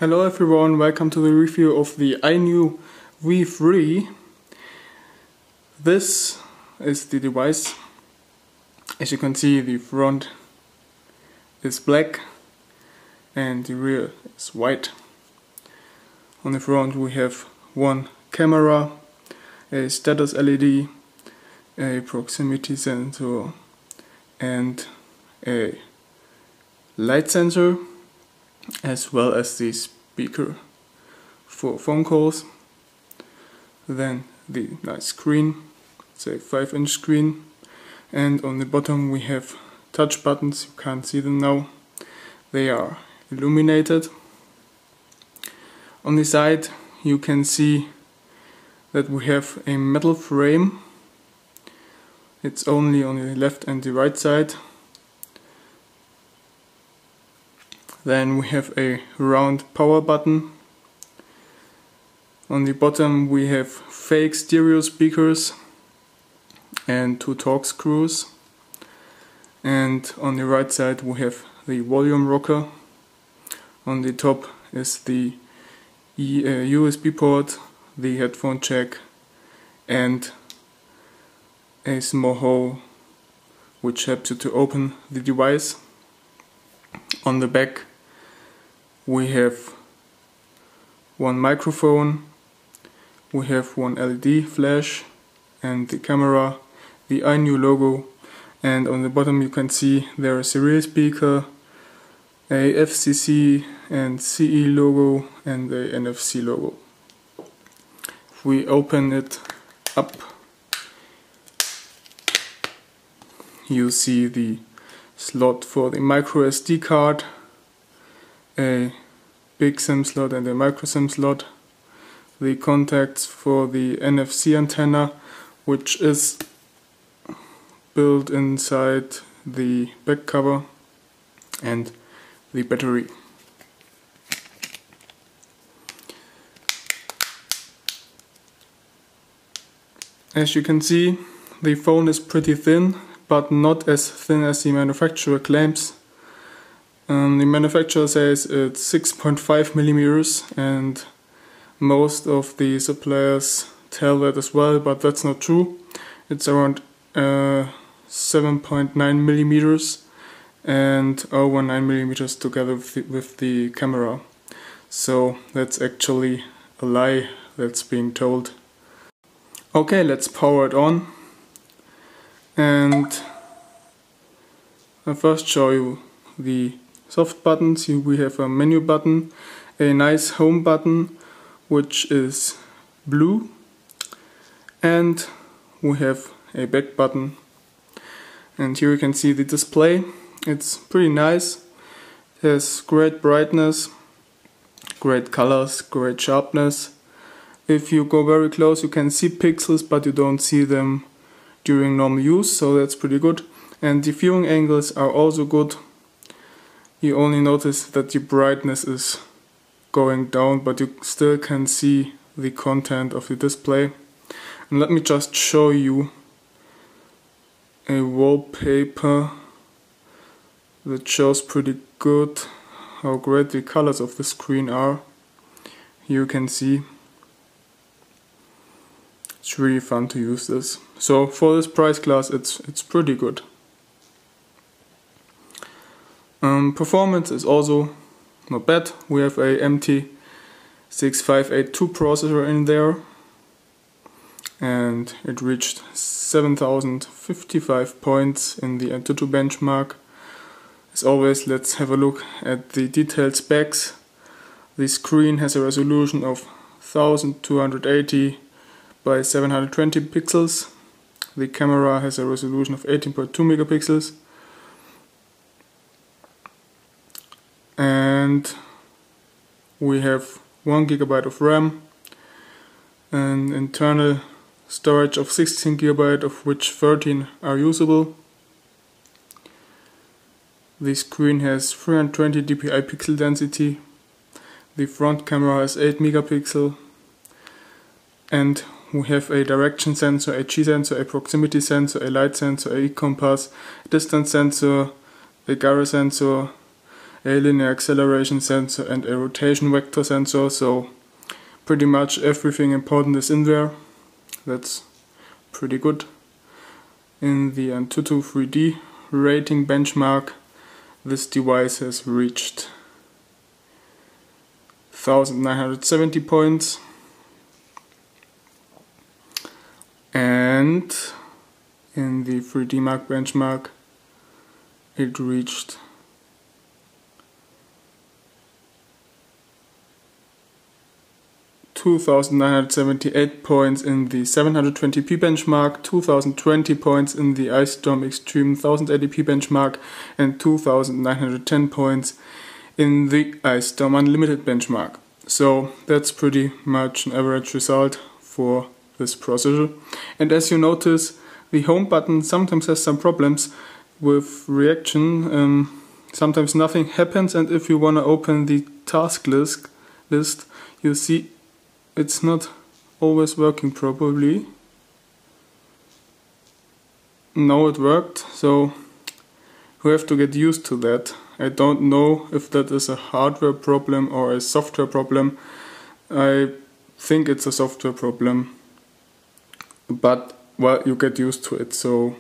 Hello everyone, welcome to the review of the iNew V3. This is the device. As you can see, the front is black and the rear is white. On the front we have one camera, a status LED, a proximity sensor and a light sensor, as well as the speaker for phone calls. Then the nice screen, it's a 5-inch screen, and on the bottom we have touch buttons. You can't see them now, they are illuminated. On the side you can see that we have a metal frame. It's only on the left and the right side. Then we have a round power button. On the bottom we have fake stereo speakers and 2 Torx screws. And on the right side we have the volume rocker. On the top is the USB port, the headphone jack and a small hole which helps you to open the device. On the back we have one microphone, we have one LED flash and the camera, the iNew logo, and on the bottom you can see there is a rear speaker, a FCC and CE logo and a NFC logo. If we open it up, you see the slot for the micro SD card, a big SIM slot and a micro SIM slot, the contacts for the NFC antenna, which is built inside the back cover, and the battery. As you can see, the phone is pretty thin, but not as thin as the manufacturer claims. The manufacturer says it's 6.5 millimeters, and most of the suppliers tell that as well, but that's not true. It's around 7.9 millimeters and over 9 millimeters together with the camera. So that's actually a lie that's being told. Okay, let's power it on. And I'll first show you the soft buttons. We have a menu button, a nice home button which is blue, and we have a back button. And here you can see the display. It's pretty nice. It has great brightness, great colors, great sharpness. If you go very close you can see pixels, but you don't see them during normal use, so that's pretty good. And the viewing angles are also good. You only notice that the brightness is going down, but you still can see the content of the display. And let me just show you a wallpaper that shows pretty good how great the colors of the screen are. Here you can see it's really fun to use this. So for this price class it's pretty good. Performance is also not bad. We have a MT6582 processor in there, and it reached 7055 points in the Antutu benchmark. As always, let's have a look at the detailed specs. The screen has a resolution of 1280 by 720 pixels. The camera has a resolution of 18.2 megapixels. And we have 1 GB of RAM, an internal storage of 16 GB, of which 13 are usable. The screen has 320 dpi pixel density. The front camera has 8 megapixel, and we have a direction sensor, a G sensor, a proximity sensor, a light sensor, a compass, a distance sensor, a gyro sensor, a linear acceleration sensor and a rotation vector sensor, so pretty much everything important is in there. That's pretty good. In the Antutu 3D rating benchmark, this device has reached 1970 points, and in the 3D Mark benchmark it reached 2,978 points in the 720p benchmark, 2,020 points in the Ice Storm Extreme 1080p benchmark, and 2,910 points in the Ice Storm Unlimited benchmark. So that's pretty much an average result for this processor. And as you notice, the home button sometimes has some problems with reaction. Sometimes nothing happens, and if you want to open the task list, you see it's not always working properly. Now it worked, so you have to get used to that. I don't know if that is a hardware problem or a software problem. I think it's a software problem, but well, you get used to it, so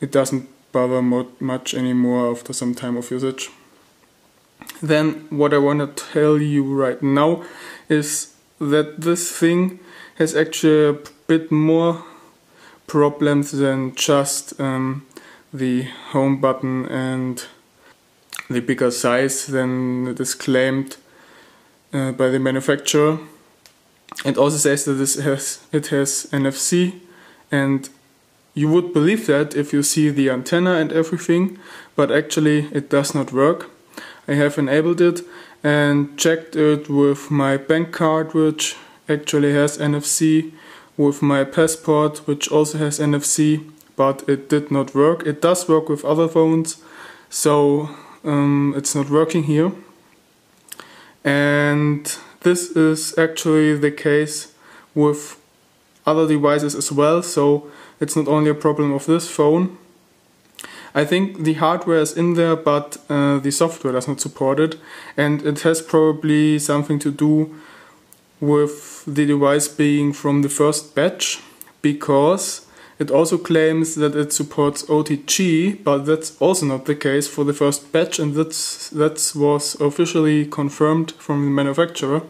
it doesn't bother much anymore after some time of usage. Then what I want to tell you right now is that this thing has actually a bit more problems than just the home button and the bigger size than it is claimed by the manufacturer. It also says that it has NFC, and you would believe that if you see the antenna and everything, but actually it does not work. I have enabled it and checked it with my bank card, which actually has NFC, with my passport, which also has NFC, but it did not work. It does work with other phones, so it's not working here. And this is actually the case with other devices as well, so it's not only a problem of this phone. I think the hardware is in there, but the software does not support it, and it has probably something to do with the device being from the first batch, because it also claims that it supports OTG, but that's also not the case for the first batch, and that was officially confirmed from the manufacturer.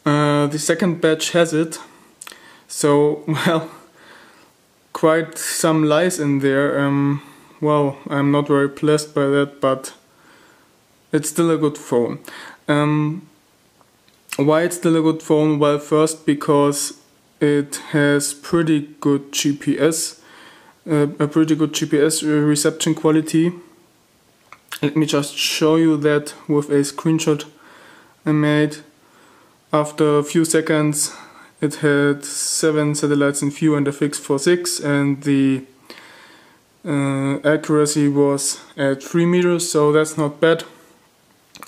The second batch has it, so well, quite some lies in there. Well, I'm not very pleased by that, but it's still a good phone. Why it's still a good phone? Well, first because it has pretty good GPS, a pretty good GPS reception quality. Let me just show you that with a screenshot I made. After a few seconds it had 7 satellites in view and a fixed for 6, and the accuracy was at 3 meters, so that's not bad.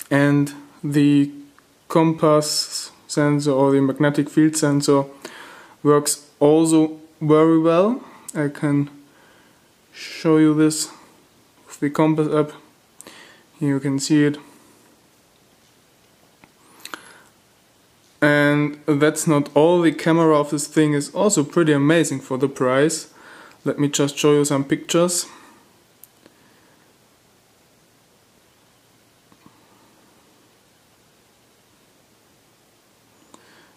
And the compass sensor, or the magnetic field sensor, works also very well. I can show you this with the compass app. Here you can see it. And that's not all. The camera of this thing is also pretty amazing for the price. Let me just show you some pictures.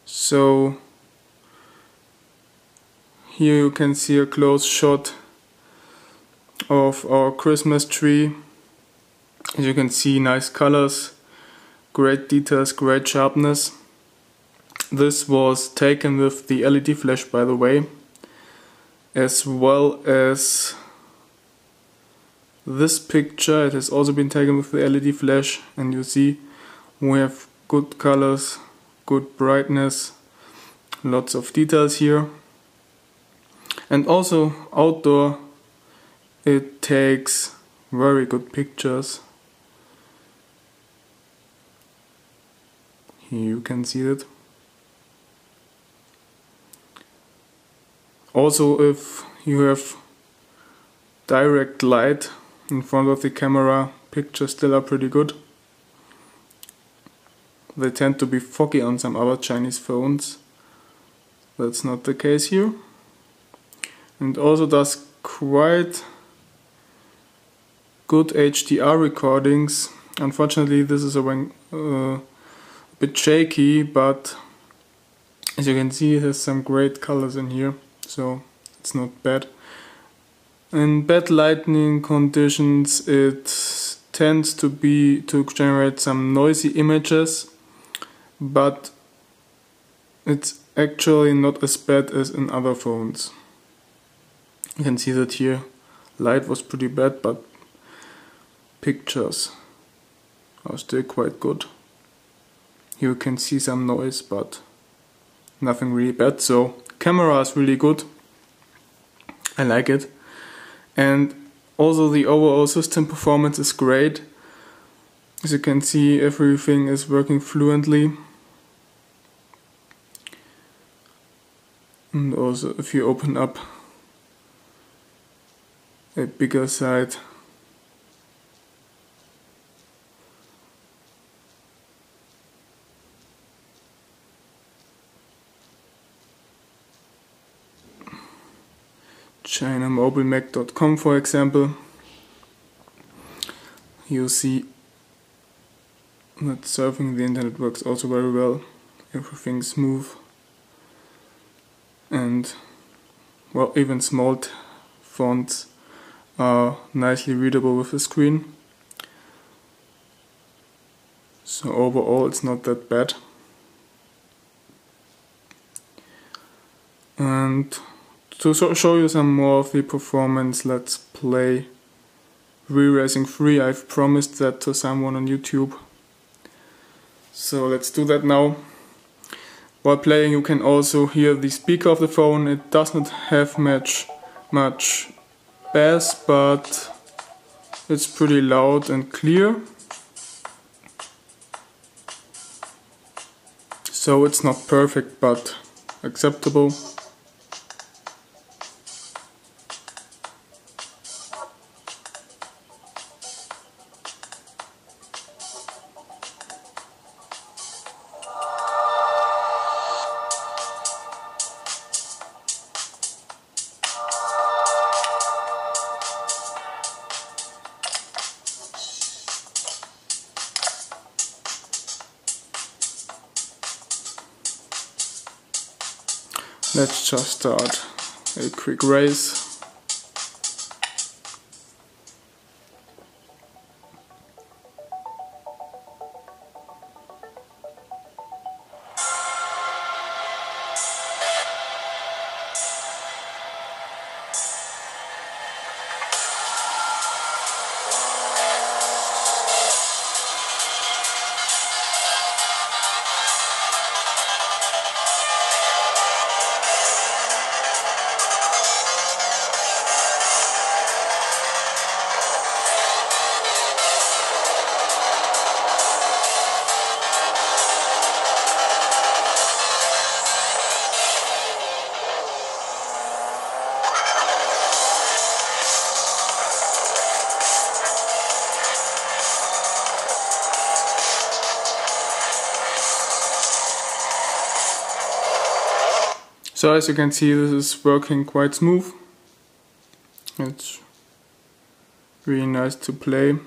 So here you can see a close shot of our Christmas tree. As you can see, nice colors, great details, great sharpness. This was taken with the LED flash, by the way, as well as this picture. It has also been taken with the LED flash, and you see we have good colors, good brightness, lots of details here. And also outdoor it takes very good pictures. Here you can see it. Also, if you have direct light in front of the camera, pictures still are pretty good. They tend to be foggy on some other Chinese phones. That's not the case here. And also does quite good HDR recordings. Unfortunately, this is a bit shaky, but as you can see, it has some great colors in here, so it's not bad. In bad lighting conditions, it tends to generate some noisy images, but it's actually not as bad as in other phones. You can see that here light was pretty bad, but pictures are still quite good. Here you can see some noise, but nothing really bad. So camera is really good. I like it. And also the overall system performance is great. As you can see, everything is working fluently. And also if you open up a bigger side, ChinaMobileMac.com for example, you see that surfing the internet works also very well. Everything's smooth and, well, even small fonts are nicely readable with the screen. So overall it's not that bad. And to show you some more of the performance, let's play Re-Racing 3. I've promised that to someone on YouTube. So let's do that now. While playing, you can also hear the speaker of the phone. It does not have much bass, but it's pretty loud and clear. So it's not perfect, but acceptable. Let's just start a quick race. So as you can see, this is working quite smooth. It's really nice to play.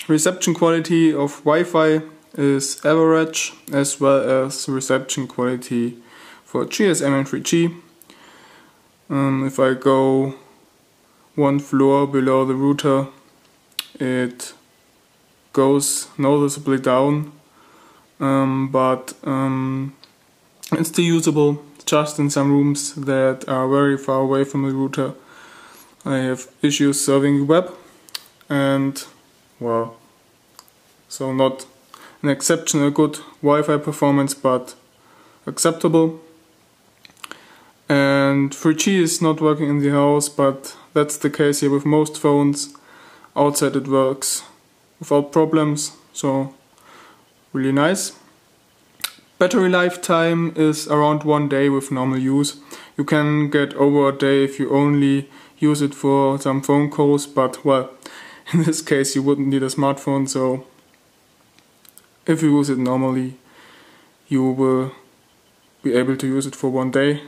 Reception quality of Wi-Fi is average, as well as reception quality for GSM and 3G. If I go one floor below the router, it goes noticeably down. But it's still usable just in some rooms that are very far away from the router. I have issues serving the web, and well, so not an exceptional good Wi-Fi performance, but acceptable. And 3G is not working in the house, but that's the case here with most phones. Outside it works without problems, so really nice. Battery lifetime is around 1 day with normal use. You can get over a day if you only use it for some phone calls, but well, in this case you wouldn't need a smartphone, so if you use it normally you will be able to use it for 1 day,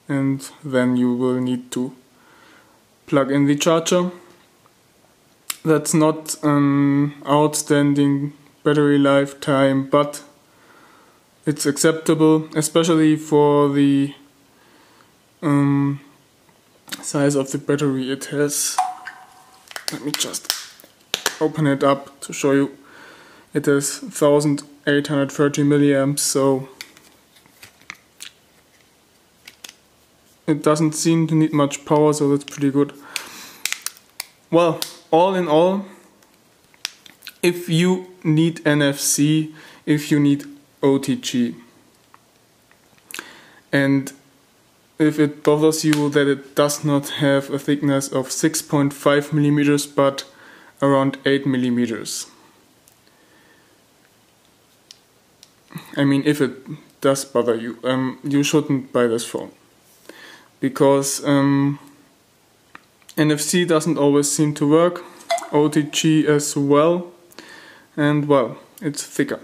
and then you will need to plug in the charger. That's not an outstanding battery lifetime, but it's acceptable, especially for the size of the battery it has. Let me just open it up to show you. It has 1830 milliamps, so it doesn't seem to need much power, so that's pretty good. Well, all in all, if you need NFC, if you need OTG, and if it bothers you that it does not have a thickness of 6.5 millimeters but around 8 millimeters. I mean, if it does bother you, you shouldn't buy this phone, because NFC doesn't always seem to work, OTG as well, and well, it's thicker.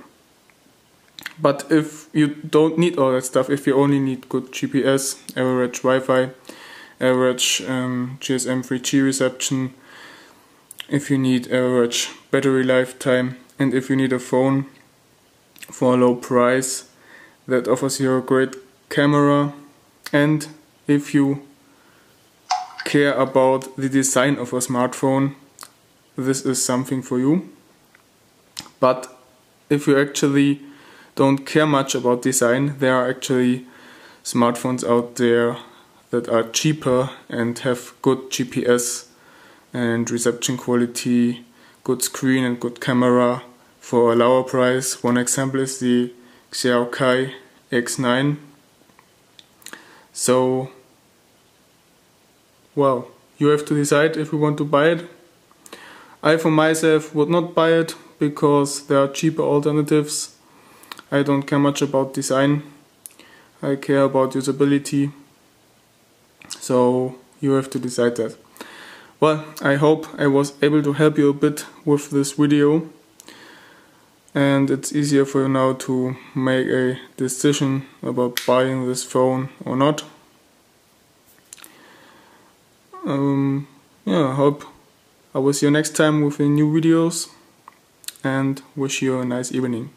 But if you don't need all that stuff, if you only need good GPS, average Wi-Fi, average GSM 3G reception, if you need average battery lifetime, and if you need a phone for a low price that offers you a great camera, and if you care about the design of a smartphone, this is something for you. But if you actually don't care much about design, there are actually smartphones out there that are cheaper and have good GPS and reception quality, good screen and good camera for a lower price. One example is the Xiaokai X9. So, well, you have to decide if you want to buy it. I for myself would not buy it because there are cheaper alternatives. I don't care much about design, I care about usability, so you have to decide that. Well, I hope I was able to help you a bit with this video, and it's easier for you now to make a decision about buying this phone or not. Yeah, I hope I will see you next time with the new videos, and wish you a nice evening.